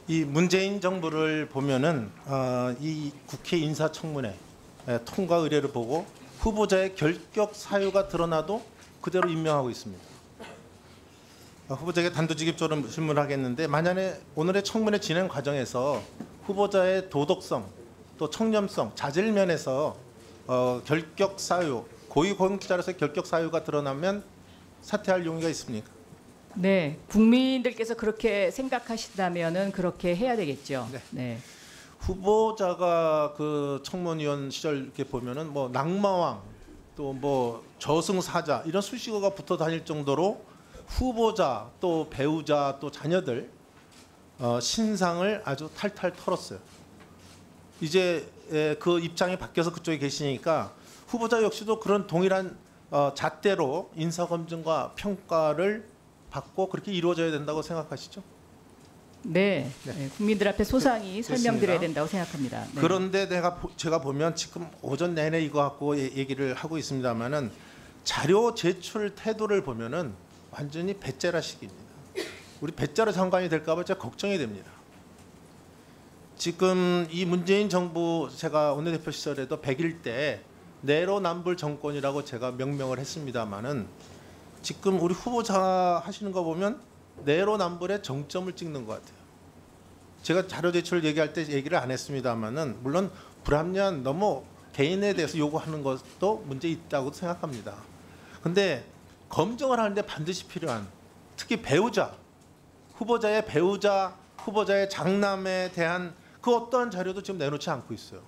이 문재인 정부를 보면은 이 국회 인사청문회 통과 의뢰를 보고 후보자의 결격 사유가 드러나도 그대로 임명하고 있습니다. 후보자에게 단도직입적으로 질문을 하겠는데, 만약에 오늘의 청문회 진행 과정에서 후보자의 도덕성 또 청렴성, 자질 면에서 결격 사유, 고위공직자로서의 결격 사유가 드러나면 사퇴할 용의가 있습니까? 네, 국민들께서 그렇게 생각하신다면은 그렇게 해야 되겠죠. 네. 네. 후보자가 그 청문위원 시절 이렇게 보면은 뭐 낙마왕 또 뭐 저승사자 이런 수식어가 붙어 다닐 정도로 후보자 또 배우자 또 자녀들 신상을 아주 탈탈 털었어요. 이제 그 입장이 바뀌어서 그쪽에 계시니까 후보자 역시도 그런 동일한 잣대로 인사검증과 평가를 받고 그렇게 이루어져야 된다고 생각하시죠? 네, 네. 네, 국민들 앞에 소상히 설명드려야 그렇습니다. 된다고 생각합니다. 네. 그런데 제가 보면 지금 오전 내내 이거 갖고 얘기를 하고 있습니다만은 자료 제출 태도를 보면은 완전히 배째라식입니다. 우리 배째라 장관이 될까봐 제가 걱정이 됩니다. 지금 이 문재인 정부 제가 원내대표 시절에도 100일 때 내로남불 정권이라고 제가 명명을 했습니다만은 지금 우리 후보자 하시는 거 보면 내로남불의 정점을 찍는 것 같아요. 제가 자료 제출 얘기할 때 얘기를 안 했습니다만은 물론 불합리한 너무 개인에 대해서 요구하는 것도 문제 있다고 생각합니다. 근데 검증을 하는데 반드시 필요한, 특히 배우자, 후보자의 배우자, 후보자의 장남에 대한 그 어떠한 자료도 지금 내놓지 않고 있어요.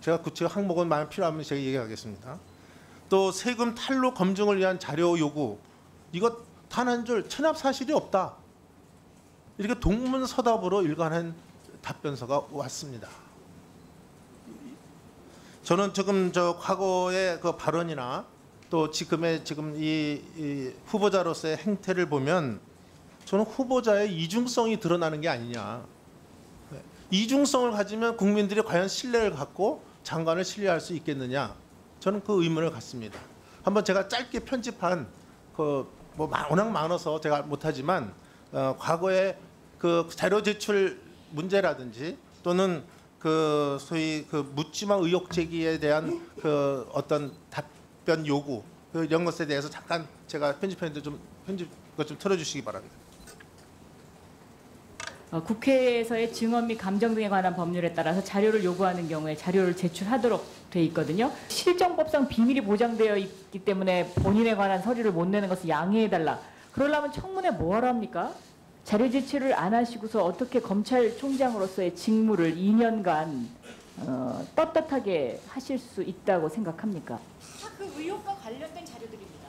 제가 구체적 항목은 많이 필요하면 제가 얘기하겠습니다. 또 세금 탈루 검증을 위한 자료 요구, 이것 단 한 줄 천합 사실이 없다. 이렇게 동문서답으로 일관한 답변서가 왔습니다. 저는 지금 저 과거의 그 발언이나 또 지금 이 후보자로서의 행태를 보면 저는 후보자의 이중성이 드러나는 게 아니냐. 이중성을 가지면 국민들이 과연 신뢰를 갖고 장관을 신뢰할 수 있겠느냐. 저는 그 의문을 갖습니다. 한번 제가 짧게 편집한 뭐 워낙 많아서 제가 못하지만 과거에 그 자료 제출 문제라든지 또는 그 소위 그 묻지마 의혹 제기에 대한 그 어떤 답변 요구 이런 것에 대해서 잠깐 제가 편집했는데 좀 틀어주시기 바랍니다. 국회에서의 증언 및 감정 등에 관한 법률에 따라서 자료를 요구하는 경우에 자료를 제출하도록 돼 있거든요. 실정법상 비밀이 보장되어 있기 때문에 본인에 관한 서류를 못 내는 것을 양해해달라. 그러려면 청문회 뭐하러 합니까? 자료 제출을 안 하시고서 어떻게 검찰총장으로서의 직무를 2년간 떳떳하게 하실 수 있다고 생각합니까? 다 그 의혹과 관련된 자료들입니다.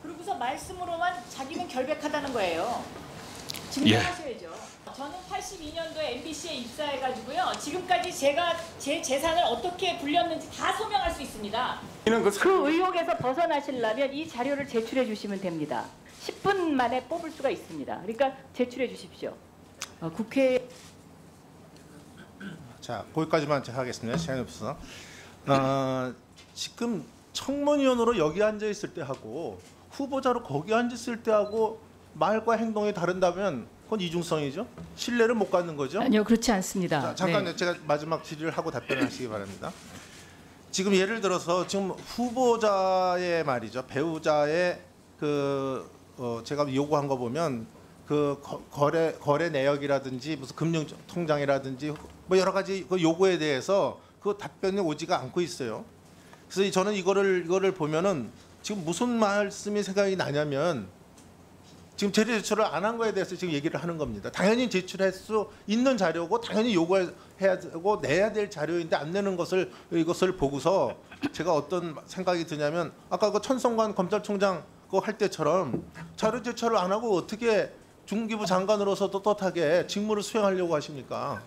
그러고서 말씀으로만 자기는 결백하다는 거예요. 증명하셔야죠. 저는 82년도에 MBC에 입사해가지고요. 지금까지 제 재산을 어떻게 불렸는지 다 소명할 수 있습니다. 그 의혹에서 벗어나시려면 이 자료를 제출해 주시면 됩니다. 10분 만에 뽑을 수가 있습니다. 그러니까 제출해 주십시오. 국회. 자, 거기까지만 제가 하겠습니다. 시간이 없어서. 지금 청문위원으로 여기 앉아 있을 때 하고 후보자로 거기 앉아 있을 때 하고 말과 행동이 다른다면 그건 이중성이죠. 신뢰를 못 갖는 거죠. 아니요, 그렇지 않습니다. 자, 잠깐요. 네. 제가 마지막 질의를 하고 답변을 하시기 바랍니다. 지금 예를 들어서 지금 후보자의 말이죠. 배우자의 제가 요구한 거 보면 그 거래 내역이라든지 무슨 금융 통장이라든지 뭐 여러 가지 그 요구에 대해서 그 답변이 오지가 않고 있어요. 그래서 저는 이거를 보면은 지금 무슨 말씀이 생각이 나냐면 지금 자료 제출을 안 한 거에 대해서 지금 얘기를 하는 겁니다. 당연히 제출할 수 있는 자료고 당연히 요구해야 되고 내야 될 자료인데 안 내는 이것을 보고서 제가 어떤 생각이 드냐면 아까 그 천성관 검찰총장 그거 할 때처럼 자료 제출을 안 하고 어떻게 중기부 장관으로서 떳떳하게 직무를 수행하려고 하십니까?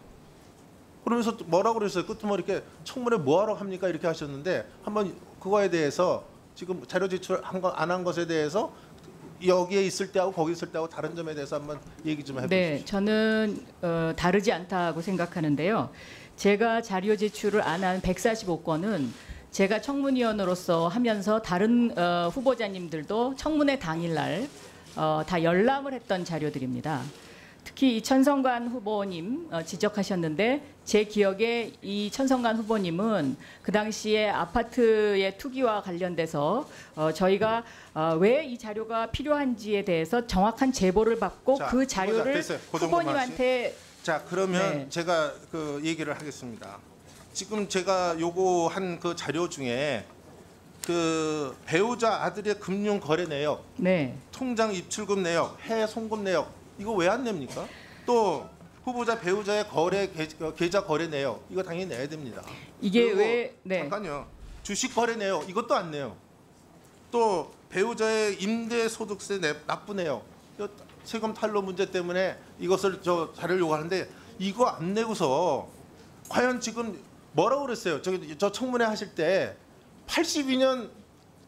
그러면서 뭐라고 그랬어요? 끝머리 이렇게 청문회 뭐하러 합니까? 이렇게 하셨는데 한번 그거에 대해서 지금 자료 제출 안 한 것에 대해서 여기에 있을 때하고 거기 있을 때하고 다른 점에 대해서 한번 얘기 좀 해보시죠. 네, 저는 다르지 않다고 생각하는데요. 제가 자료 제출을 안 한 145건은 제가 청문위원으로서 하면서 다른 후보자님들도 청문회 당일날 다 열람을 했던 자료들입니다. 특히 이 천성관 후보님 지적하셨는데 제 기억에 이 천성관 후보님은 그 당시에 아파트의 투기와 관련돼서 저희가 왜 이 자료가 필요한지에 대해서 정확한 제보를 받고 자, 그 자료를 됐어요. 그 정도만 후보님한테 자, 그러면 네. 제가 그 얘기를 하겠습니다. 지금 제가 요구한 그 자료 중에 그 배우자 아들의 금융 거래 내역, 네. 통장 입출금 내역, 해외 송금 내역 이거 왜 안 냅니까? 또 후보자 배우자의 거래 계좌 거래 내역 이거 당연히 내야 됩니다. 이게 그리고 왜 네. 잠깐요. 주식 거래 내역 이것도 안 내요. 또 배우자의 임대 소득세 납부 내역 이거 세금 탈루 문제 때문에 이것을 저 자료를 요구하는데 이거 안 내고서 과연 지금 뭐라고 그랬어요? 저 청문회 하실 때 82년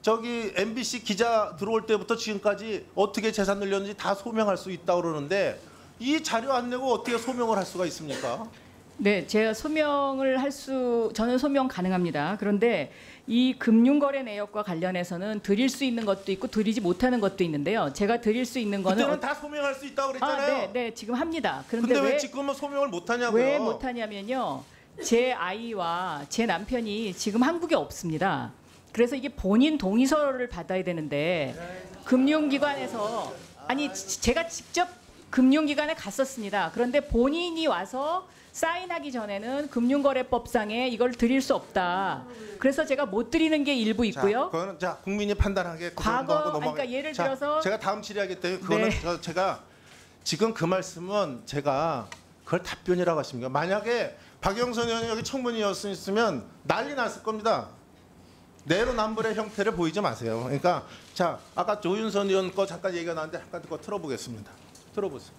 저기 MBC 기자 들어올 때부터 지금까지 어떻게 재산 늘렸는지 다 소명할 수 있다고 그러는데 이 자료 안 내고 어떻게 소명을 할 수가 있습니까? 네, 제가 저는 소명 가능합니다. 그런데 이 금융거래 내역과 관련해서는 드릴 수 있는 것도 있고 드리지 못하는 것도 있는데요. 제가 드릴 수 있는 거는 그때는 다 소명할 수 있다고 그랬잖아요. 네, 지금 합니다. 근데 그런데 왜 지금은 소명을 못 하냐고요? 왜 못하냐면요. 제 아이와 제 남편이 지금 한국에 없습니다. 그래서 이게 본인 동의서를 받아야 되는데 금융기관에서 제가 직접 금융기관에 갔었습니다. 그런데 본인이 와서 사인하기 전에는 금융거래법상에 이걸 드릴 수 없다. 그래서 제가 못 드리는 게 일부 있고요. 그거는 국민이 판단하게 그 정도 하고 넘어가. 그러니까 예를 들어서 제가 다음 질의하기 때문에 그거는 네. 제가 지금 그 말씀은 제가 그걸 답변이라고 하십니까? 만약에 박영선 의원이 여기 청문이었으면 난리 났을 겁니다. 내로남불의 형태를 보이지 마세요. 그러니까 자 아까 조윤선 의원 거 잠깐 얘기가 나왔는데 잠깐 그거 틀어보겠습니다. 들어보세요.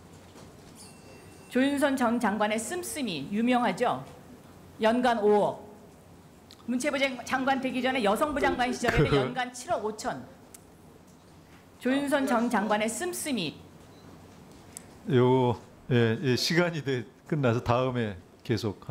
조윤선 전 장관의 씀씀이 유명하죠. 연간 5억. 문체부 장관 되기 전에 여성부 장관 시절에는 연간 7억 5천. 조윤선 전 장관의 씀씀이. 시간이 끝나서 다음에 계속